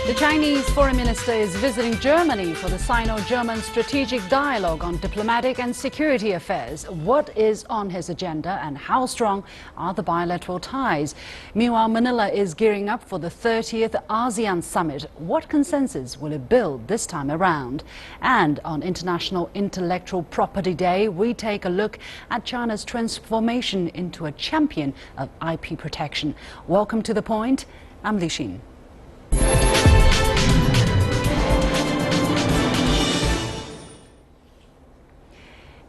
The Chinese foreign minister is visiting Germany for the Sino-German strategic dialogue on diplomatic and security affairs. What is on his agenda and how strong are the bilateral ties? Meanwhile, Manila is gearing up for the 30th ASEAN summit. What consensus will it build this time around? And on International Intellectual Property Day, we take a look at China's transformation into a champion of IP protection. Welcome to The Point. I'm Li Xin.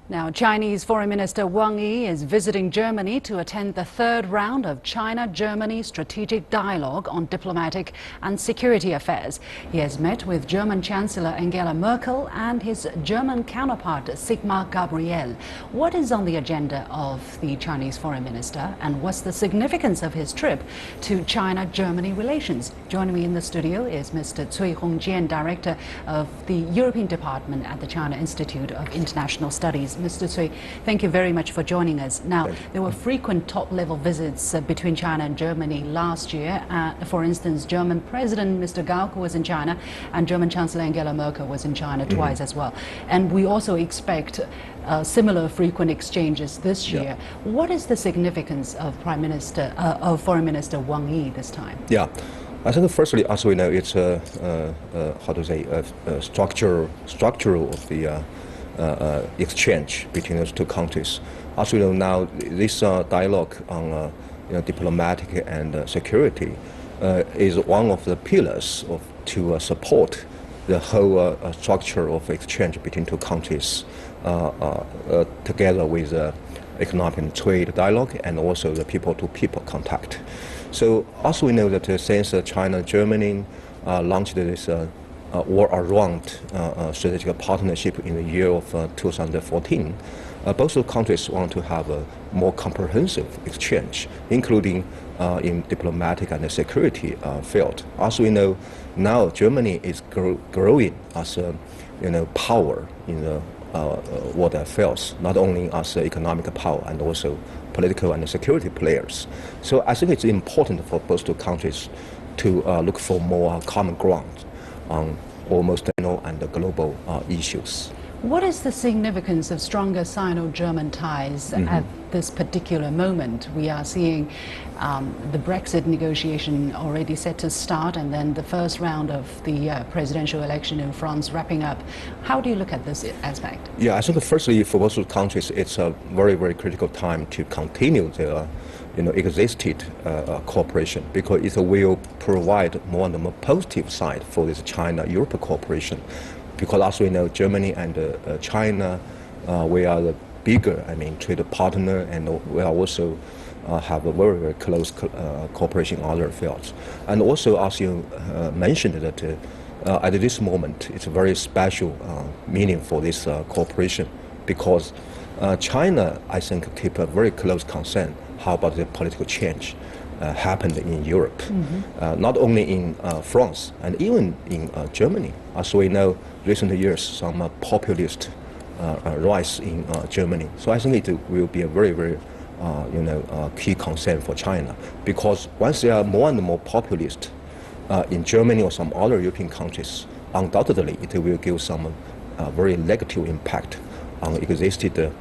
Now, Chinese Foreign Minister Wang Yi is visiting Germany to attend the third round of China-Germany strategic dialogue on diplomatic and security affairs. He has met with German Chancellor Angela Merkel and his German counterpart Sigmar Gabriel. What is on the agenda of the Chinese Foreign Minister, and what's the significance of his trip to China-Germany relations? Joining me in the studio is Mr. Cui Hongjian, Director of the European Department at the China Institute of International Studies. Mr. Cui, thank you very much for joining us. Now, there were frequent top-level visits between China and Germany last year. For instance, German President Mr. Gauck was in China, and German Chancellor Angela Merkel was in China twice as well. And we also expect similar frequent exchanges this year. What is the significance of Foreign Minister Wang Yi this time? Yeah. I think firstly, as we know, it's structural of the exchange between those two countries. As we know now, this dialogue on diplomatic and security is one of the pillars to support the whole structure of exchange between two countries, together with economic and trade dialogue and also the people-to-people contact. So as we know that since China and Germany launched this all-around strategic partnership in the year of 2014, both countries want to have a more comprehensive exchange, including in diplomatic and security field. As we know, now Germany is growing as a power in the world affairs, not only as economic power and also political and security players. So I think it's important for both two countries to look for more common ground on almost and global issues. What is the significance of stronger Sino-German ties at this particular moment? We are seeing the Brexit negotiation already set to start, and then the first round of the presidential election in France wrapping up. How do you look at this aspect? Yeah, I think firstly for both countries, it's a very, very critical time to continue the existed cooperation, because it will provide more and more positive side for this China-Europe cooperation. Because as we know, Germany and China, we are the bigger, trade partner, and we are also have a very, very close cooperation in other fields. And also, as you mentioned, that at this moment, it's a very special meaning for this cooperation, because China, I think, keep a very close concern how about the political change happened in Europe, not only in France and even in Germany. As we know, recent years, some populist rise in Germany. So I think it will be a very, very key concern for China, because once there are more and more populist in Germany or some other European countries, undoubtedly it will give some very negative impact on existed,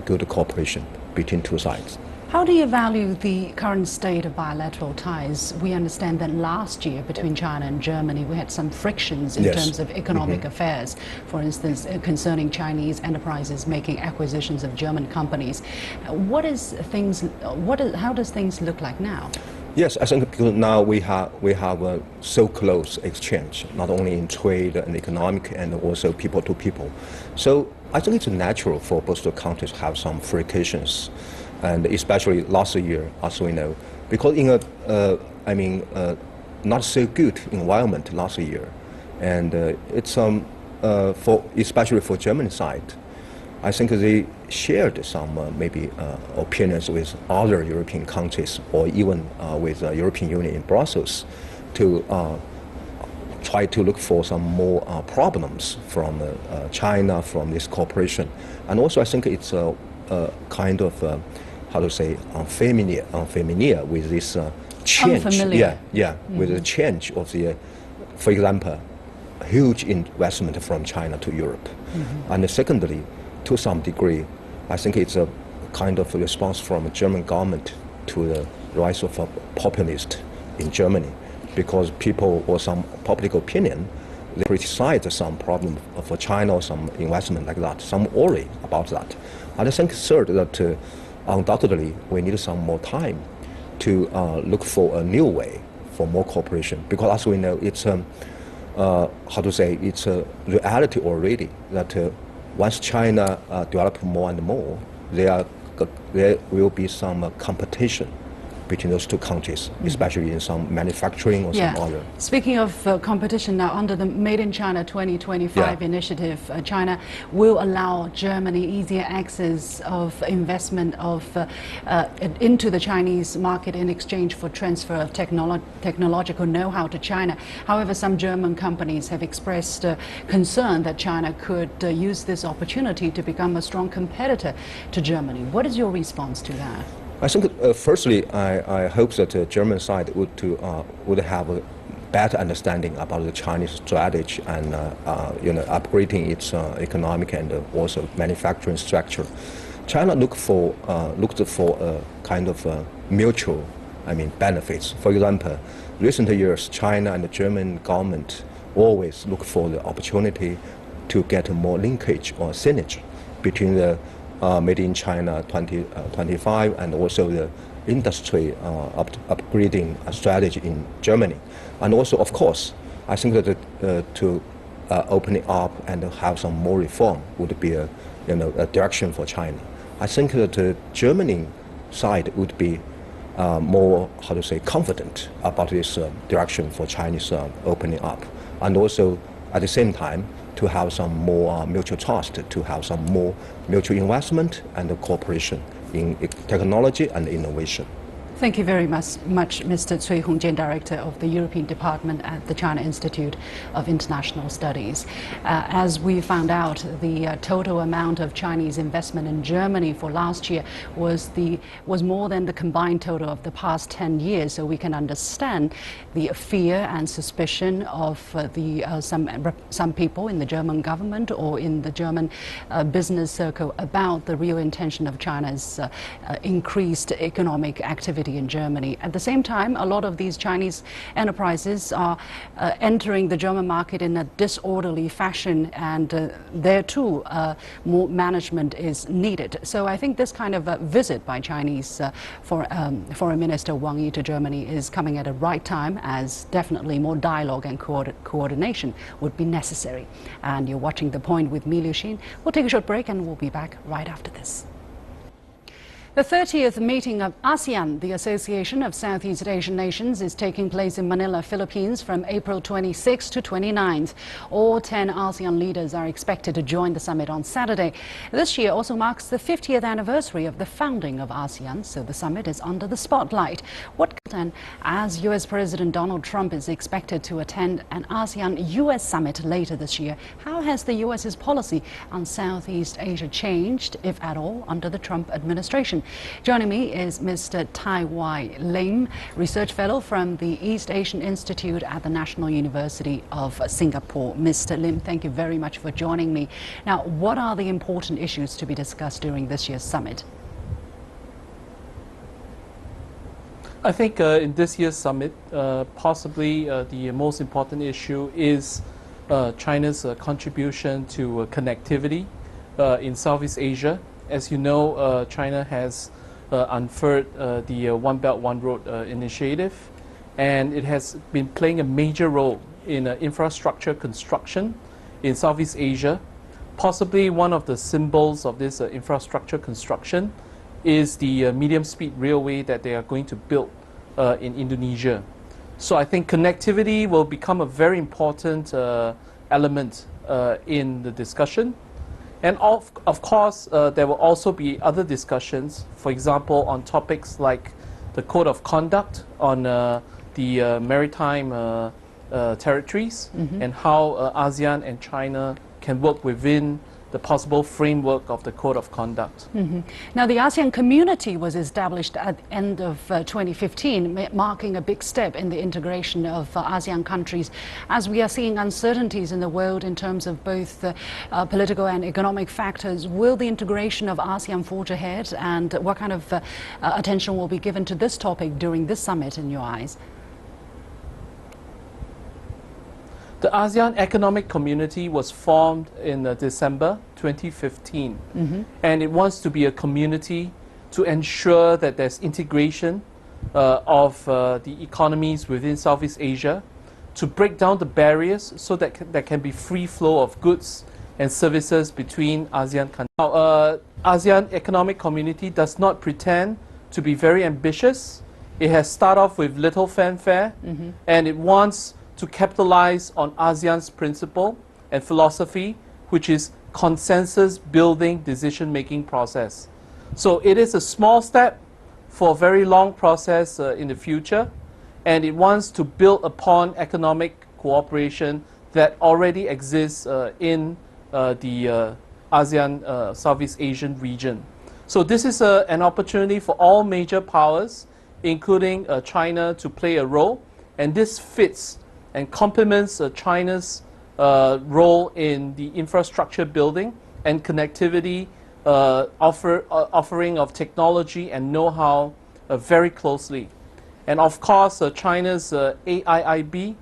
good cooperation between two sides. How do you value the current state of bilateral ties? We understand that last year between China and Germany we had some frictions in terms of economic affairs, for instance concerning Chinese enterprises making acquisitions of German companies. How does things look like now? Yes, I think because now we have a so close exchange, not only in trade and economic and also people to people. So I think it's natural for both the countries to have some frictions. And especially last year, as we know, because in a not so good environment last year, and it's especially for German side, I think they shared some opinions with other European countries or even with the European Union in Brussels to try to look for some more problems from China, from this cooperation. And also I think it's a kind of unfamiliar with this change. Unfamiliar. With the change of the for example, huge investment from China to Europe. And secondly, to some degree, I think it's a kind of a response from the German government to the rise of a populist in Germany, because people or some public opinion, they criticize some problem for China or some investment like that, some worry about that. And I think third, that undoubtedly we need some more time to look for a new way for more cooperation, because as we know, it's it's a reality already that once China develops more and more, there will be some competition between those two countries, especially in some manufacturing or some other. Speaking of competition now, under the Made in China 2025 initiative, China will allow Germany easier access of investment into the Chinese market in exchange for transfer of technological know-how to China. However, some German companies have expressed concern that China could use this opportunity to become a strong competitor to Germany. What is your response to that? I think, firstly, I hope that the German side would have a better understanding about the Chinese strategy and upgrading its economic and also manufacturing structure. China looked for a kind of mutual, benefits. For example, recent years, China and the German government always look for the opportunity to get more linkage or synergy between the Made in China 2025 and also the industry upgrading strategy in Germany. And also, of course, I think that to open it up and have some more reform would be a direction for China. I think that the Germany side would be more, confident about this direction for Chinese opening up. And also, at the same time, to have some more mutual trust, to have some more mutual investment and cooperation in technology and innovation. Thank you very much, Mr. Cui Hongjian, Director of the European Department at the China Institute of International Studies. As we found out, the total amount of Chinese investment in Germany for last year was more than the combined total of the past 10 years. So we can understand the fear and suspicion of some people in the German government or in the German business circle about the real intention of China's increased economic activity in Germany. At the same time, a lot of these Chinese enterprises are entering the German market in a disorderly fashion, and there too more management is needed. So I think this kind of visit by Chinese Foreign Minister Wang Yi to Germany is coming at a right time, as definitely more dialogue and coordination would be necessary. And you're watching The Point with me, Liu Xin. We'll take a short break and we'll be back right after this. The 30th meeting of ASEAN, the Association of Southeast Asian Nations, is taking place in Manila, Philippines from April 26th to 29th. All 10 ASEAN leaders are expected to join the summit on Saturday. This year also marks the 50th anniversary of the founding of ASEAN, so the summit is under the spotlight. As U.S. President Donald Trump is expected to attend an ASEAN-U.S. summit later this year, how has the U.S.'s policy on Southeast Asia changed, if at all, under the Trump administration? Joining me is Mr. Tai Wai Lim, Research Fellow from the East Asian Institute at the National University of Singapore. Mr. Lim, thank you very much for joining me. Now, what are the important issues to be discussed during this year's summit? I think in this year's summit, possibly the most important issue is China's contribution to connectivity in Southeast Asia. As you know, China has unfurled the One Belt, One Road initiative, and it has been playing a major role in infrastructure construction in Southeast Asia. Possibly one of the symbols of this infrastructure construction is the medium-speed railway that they are going to build in Indonesia. So I think connectivity will become a very important element in the discussion. And of course, there will also be other discussions, for example, on topics like the Code of Conduct on the maritime territories and how ASEAN and China can work within the possible framework of the Code of Conduct. Now, the ASEAN community was established at the end of 2015, marking a big step in the integration of ASEAN countries. As we are seeing uncertainties in the world in terms of both political and economic factors, will the integration of ASEAN forge ahead? And what kind of attention will be given to this topic during this summit in your eyes? The ASEAN Economic Community was formed in December 2015, and it wants to be a community to ensure that there's integration of the economies within Southeast Asia, to break down the barriers so that there can be free flow of goods and services between ASEAN countries. Now, ASEAN Economic Community does not pretend to be very ambitious. It has started off with little fanfare, and it wants to capitalize on ASEAN's principle and philosophy, which is consensus building decision-making process. So it is a small step for a very long process in the future, and it wants to build upon economic cooperation that already exists in the ASEAN Southeast Asian region. So this is an opportunity for all major powers, including China, to play a role, and this fits and complements China's role in the infrastructure building and connectivity, offering of technology and know-how very closely. And of course, China's AIIB,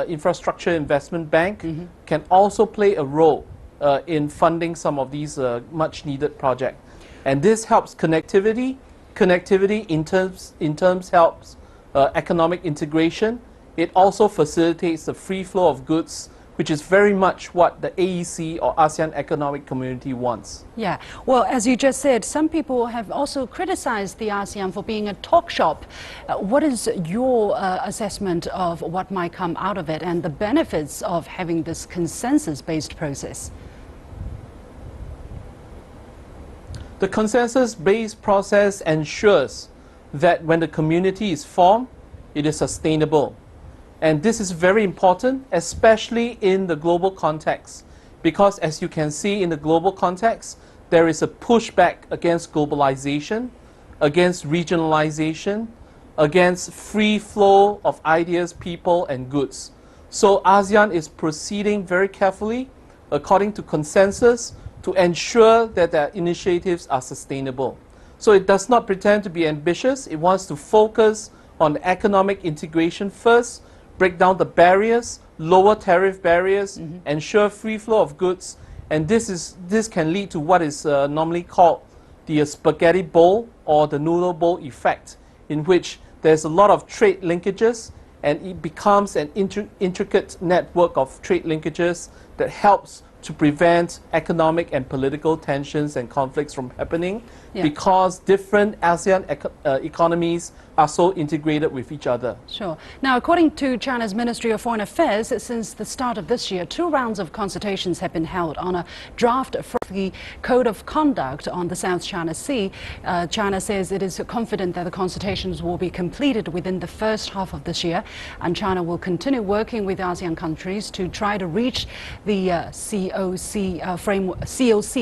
Infrastructure Investment Bank, can also play a role in funding some of these much-needed projects. And this helps connectivity. Connectivity in terms helps economic integration. It also facilitates the free flow of goods, which is very much what the AEC or ASEAN Economic Community wants. Yeah, well, as you just said, some people have also criticized the ASEAN for being a talk shop. What is your assessment of what might come out of it and the benefits of having this consensus-based process? The consensus-based process ensures that when the community is formed, it is sustainable. And this is very important, especially in the global context, because as you can see in the global context, there is a pushback against globalization, against regionalization, against free flow of ideas, people, and goods. So ASEAN is proceeding very carefully, according to consensus, to ensure that their initiatives are sustainable. So it does not pretend to be ambitious. It wants to focus on economic integration first, break down the barriers, lower tariff barriers, ensure free flow of goods, and this can lead to what is normally called the spaghetti bowl or the noodle bowl effect, in which there's a lot of trade linkages, and it becomes an intricate network of trade linkages that helps to prevent economic and political tensions and conflicts from happening, because different ASEAN economies are so integrated with each other. Sure. Now, according to China's Ministry of Foreign Affairs, since the start of this year, 2 rounds of consultations have been held on a draft for the Code of Conduct on the South China Sea. China says it is confident that the consultations will be completed within the first half of this year, and China will continue working with ASEAN countries to try to reach the COC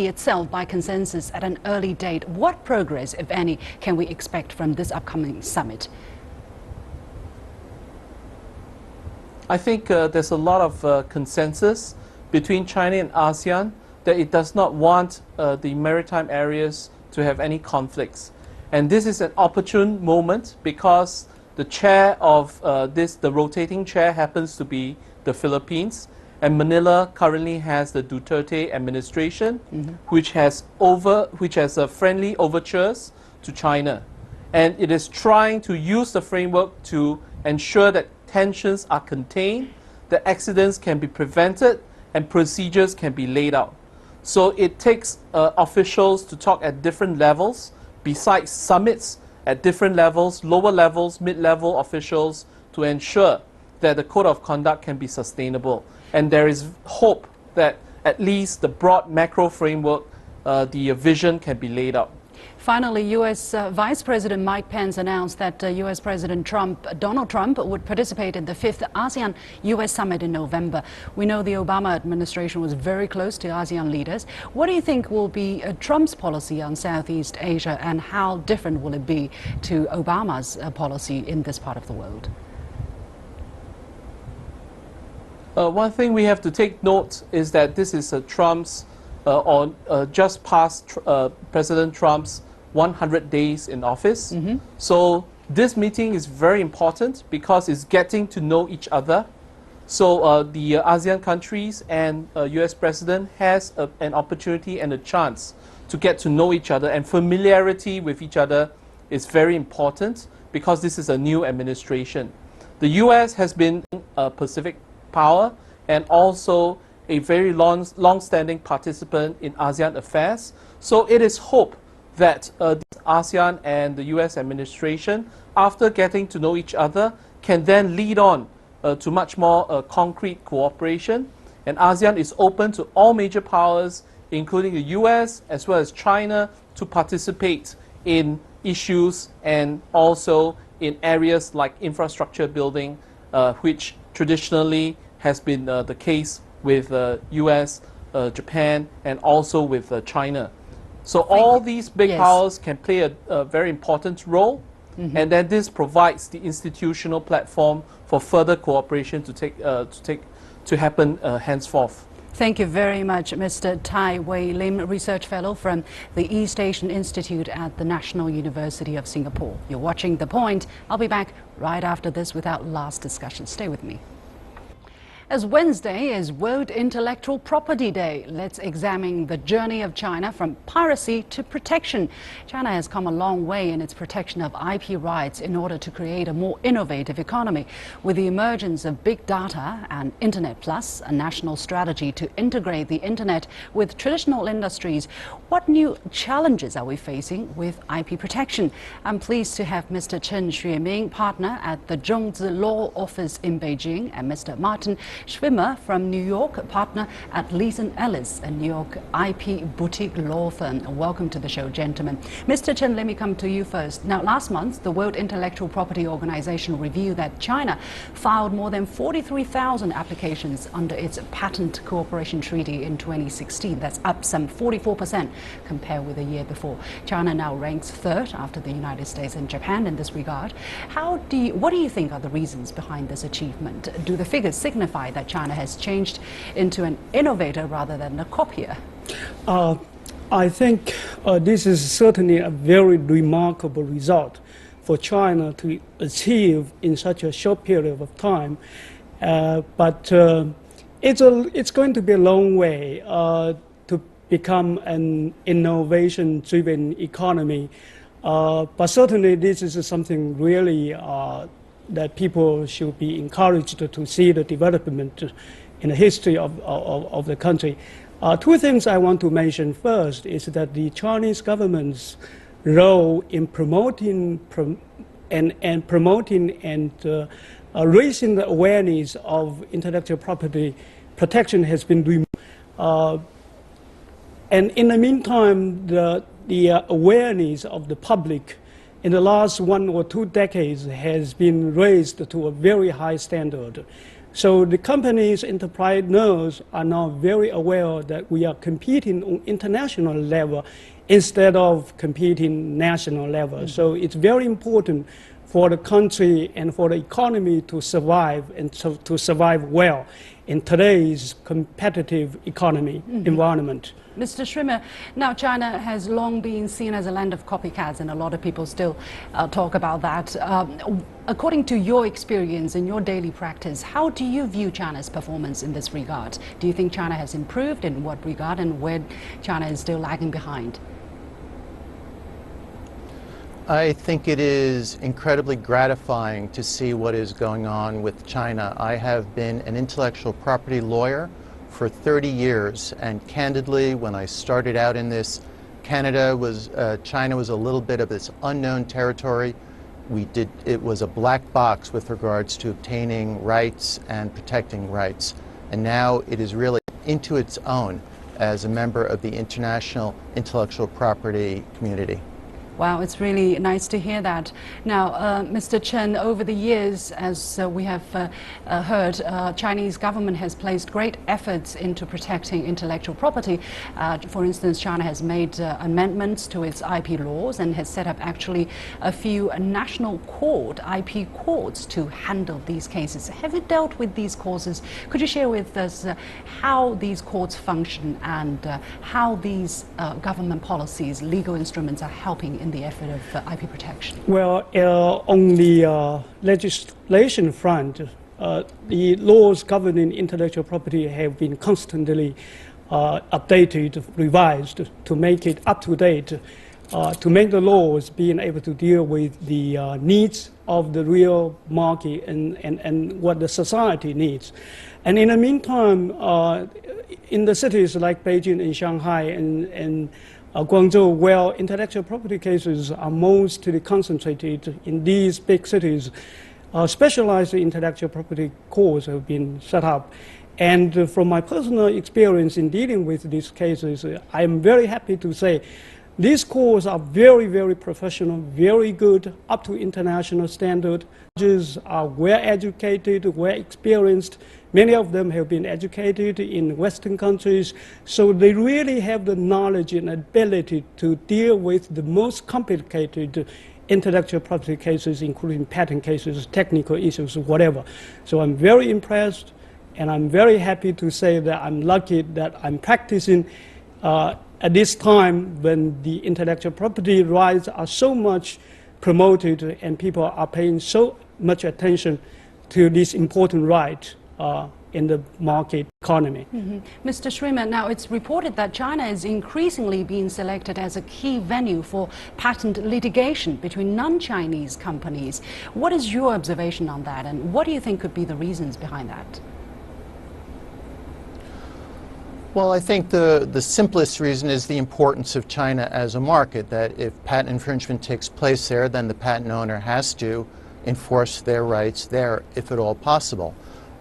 itself by consensus at an early date. What progress, if any, can we expect from this upcoming summit? I think there's a lot of consensus between China and ASEAN that it does not want the maritime areas to have any conflicts. And this is an opportune moment because the chair of the rotating chair happens to be the Philippines. And Manila currently has the Duterte administration, which has friendly overtures to China. And it is trying to use the framework to ensure that tensions are contained, that accidents can be prevented, and procedures can be laid out. So it takes officials to talk at different levels, besides summits at different levels, lower levels, mid-level officials, to ensure that the Code of Conduct can be sustainable. And there is hope that at least the broad macro framework, the vision can be laid out. Finally, U.S. Vice President Mike Pence announced that U.S. President Donald Trump would participate in the 5th ASEAN-U.S. Summit in November. We know the Obama administration was very close to ASEAN leaders. What do you think will be Trump's policy on Southeast Asia, and how different will it be to Obama's policy in this part of the world? One thing we have to take note is that this is Trump's just past President Trump's 100 days in office. So this meeting is very important because it's getting to know each other. So the ASEAN countries and US President has an opportunity and a chance to get to know each other, and familiarity with each other is very important because this is a new administration. The US has been a Pacific power and also a very long-standing participant in ASEAN affairs. So it is hoped that ASEAN and the US administration, after getting to know each other, can then lead on to much more concrete cooperation. And ASEAN is open to all major powers, including the US as well as China, to participate in issues and also in areas like infrastructure building, which traditionally has been the case with US, Japan, and also with China. So all these big powers can play a very important role, and then this provides the institutional platform for further cooperation to happen henceforth. Thank you very much, Mr. Tai Wei Lim, Research Fellow from the East Asian Institute at the National University of Singapore. You're watching The Point. I'll be back right after this with our last discussion. Stay with me. As Wednesday is World Intellectual Property Day, let's examine the journey of China from piracy to protection. China has come a long way in its protection of IP rights in order to create a more innovative economy. With the emergence of big data and Internet Plus, a national strategy to integrate the Internet with traditional industries, what new challenges are we facing with IP protection? I'm pleased to have Mr. Chen Xueming, partner at the Zhongzi Law Office in Beijing, and Mr. Martin Schwimmer from New York, partner at Leeson Ellis, a New York IP boutique law firm. Welcome to the show, gentlemen. Mr. Chen, let me come to you first. Now, last month, the World Intellectual Property Organization revealed that China filed more than 43,000 applications under its Patent Cooperation Treaty in 2016. That's up some 44% compared with the year before. China now ranks third after the United States and Japan in this regard. What do you think are the reasons behind this achievement? Do the figures signify that China has changed into an innovator rather than a copier? I think this is certainly a very remarkable result for China to achieve in such a short period of time. But it's going to be a long way to become an innovation-driven economy. But certainly this is something really that people should be encouraged to see the development in the history of the country. Two things I want to mention. First is that the Chinese government's role in promoting and raising the awareness of intellectual property protection has been removed. And in the meantime, the awareness of the public in the last 1 or 2 decades has been raised to a very high standard. So the companies, entrepreneurs are now very aware that we are competing on international level instead of competing national level. So it's very important for the country and for the economy to survive and to survive well in today's competitive economy environment. Mr. Schwimmer, now China has long been seen as a land of copycats, and a lot of people still talk about that. According to your experience in your daily practice, how do you view China's performance in this regard? Do you think China has improved, in what regard, and where China is still lagging behind? I think it is incredibly gratifying to see what is going on with China. I have been an intellectual property lawyer for 30 years, and candidly, when I started out in this, China was a little bit of this unknown territory. It was a black box with regards to obtaining rights and protecting rights, and now it is really into its own as a member of the international intellectual property community. Wow, it's really nice to hear that. Now, Mr. Chen, over the years, as we have heard, Chinese government has placed great efforts into protecting intellectual property. For instance, China has made amendments to its IP laws and has set up actually a few national court, IP courts, to handle these cases. Have you dealt with these causes? Could you share with us how these courts function and how these government policies, legal instruments are helping in the effort of IP protection? Well, on the legislation front, the laws governing intellectual property have been constantly updated, revised to make it up to date, to make the laws being able to deal with the needs of the real market and what the society needs. And in the meantime, in the cities like Beijing and Shanghai and Guangzhou, where intellectual property cases are mostly concentrated in these big cities, specialized intellectual property courts have been set up. And from my personal experience in dealing with these cases, I am very happy to say these courts are very, very professional, very good, up to international standard. Judges are well educated, well experienced. Many of them have been educated in Western countries, so they really have the knowledge and ability to deal with the most complicated intellectual property cases, including patent cases, technical issues, whatever. So I'm very impressed, and I'm very happy to say that I'm lucky that I'm practicing at this time when the intellectual property rights are so much promoted and people are paying so much attention to this important right in the market economy. Mr. Schwimmer, now it's reported that China is increasingly being selected as a key venue for patent litigation between non-Chinese companies. What is your observation on that, and what do you think could be the reasons behind that? Well, I think the simplest reason is the importance of China as a market, that if patent infringement takes place there, then the patent owner has to enforce their rights there, if at all possible.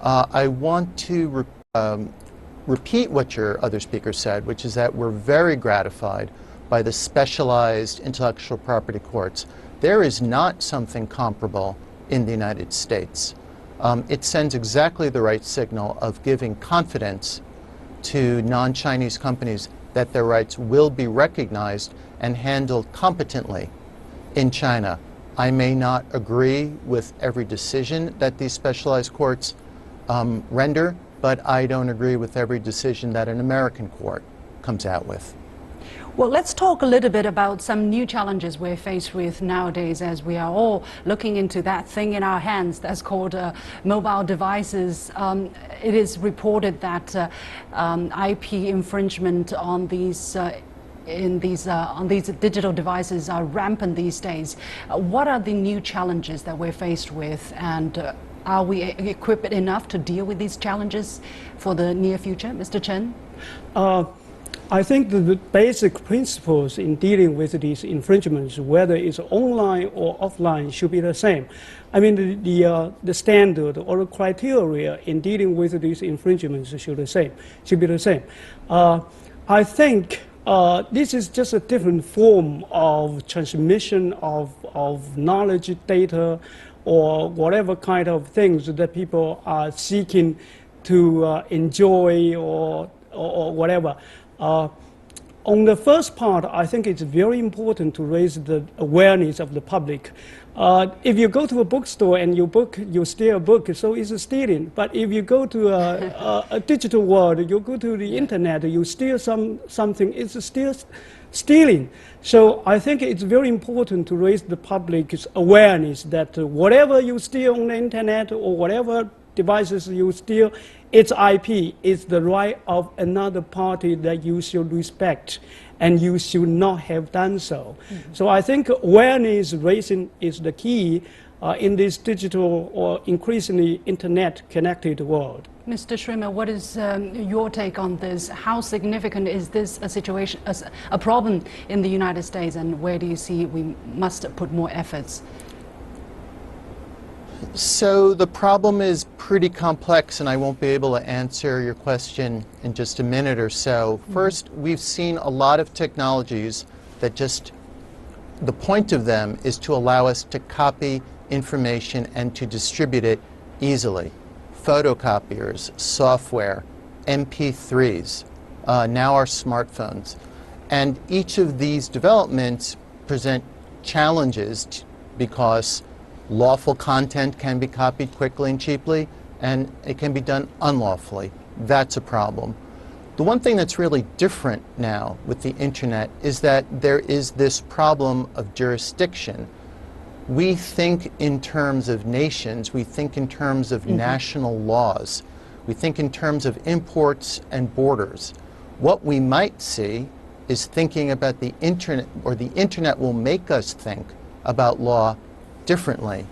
I want to repeat what your other speaker said, which is that we're very gratified by the specialized intellectual property courts. There is not something comparable in the United States. It sends exactly the right signal of giving confidence to non-Chinese companies that their rights will be recognized and handled competently in China. I may not agree with every decision that these specialized courts render, but I don't agree with every decision that an American court comes out with. Well, let's talk a little bit about some new challenges we're faced with nowadays, as we are all looking into that thing in our hands that's called mobile devices. It is reported that IP infringement on these on these digital devices are rampant these days. What are the new challenges that we're faced with, and are we equipped enough to deal with these challenges for the near future, Mr. Chen? I think the basic principles in dealing with these infringements, whether it's online or offline, should be the same. I mean, the standard or the criteria in dealing with these infringements should be the same. I think this is just a different form of transmission of knowledge, data, or whatever kind of things that people are seeking to enjoy or whatever. On the first part, I think it's very important to raise the awareness of the public. If you go to a bookstore and you steal a book, so it's stealing. But if you go to a digital world, you go to the internet, you steal something, it's still stealing. So I think it's very important to raise the public's awareness that whatever you steal on the internet or whatever devices you steal, it's IP, it's the right of another party that you should respect, and you should not have done so. So I think awareness raising is the key in this digital or increasingly internet-connected world. Mr. Schwimmer, what is your take on this? How significant is this a situation, a problem in the United States, and where do you see we must put more efforts? So the problem is pretty complex, and I won't be able to answer your question in just a minute or so. First, we've seen a lot of technologies that just the point of them is to allow us to copy information and to distribute it easily. Photocopiers, software, MP3s, now our smartphones. And each of these developments present challenges because lawful content can be copied quickly and cheaply, and it can be done unlawfully. That's a problem. The one thing that's really different now with the internet is that there is this problem of jurisdiction. We think in terms of nations, we think in terms of national laws, we think in terms of imports and borders. What we might see is thinking about the internet, or the internet will make us think about law differently.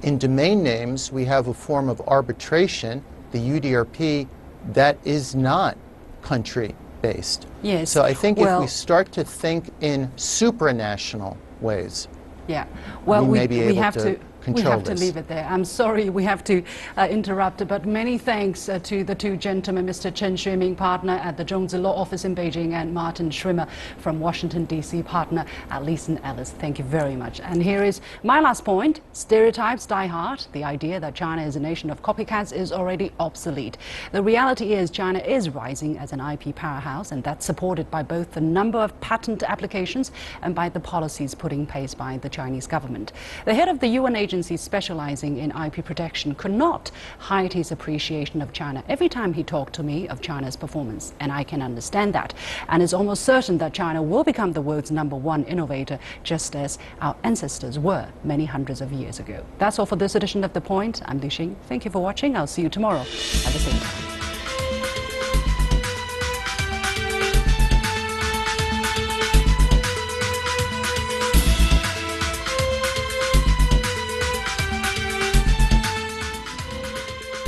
In domain names, we have a form of arbitration, the UDRP, that is not country-based. Yes. So I think if we start to think in supranational ways, well, we may be able have to we have to leave it there. I'm sorry we have to interrupt, but many thanks to the two gentlemen, Mr. Chen Xueming, partner at the Zhongzi Law Office in Beijing, and Martin Schrimmer from Washington, D.C., partner at Leeson Ellis. Thank you very much. And here is my last point. Stereotypes die hard. The idea that China is a nation of copycats is already obsolete. The reality is China is rising as an IP powerhouse, and that's supported by both the number of patent applications and by the policies put in place by the Chinese government. The head of the UN agency specializing in IP protection could not hide his appreciation of China every time he talked to me of China's performance, and I can understand that. And it's almost certain that China will become the world's #1 innovator, just as our ancestors were many hundreds of years ago. That's all for this edition of The Point. I'm Li Xing. Thank you for watching. I'll see you tomorrow at the same time.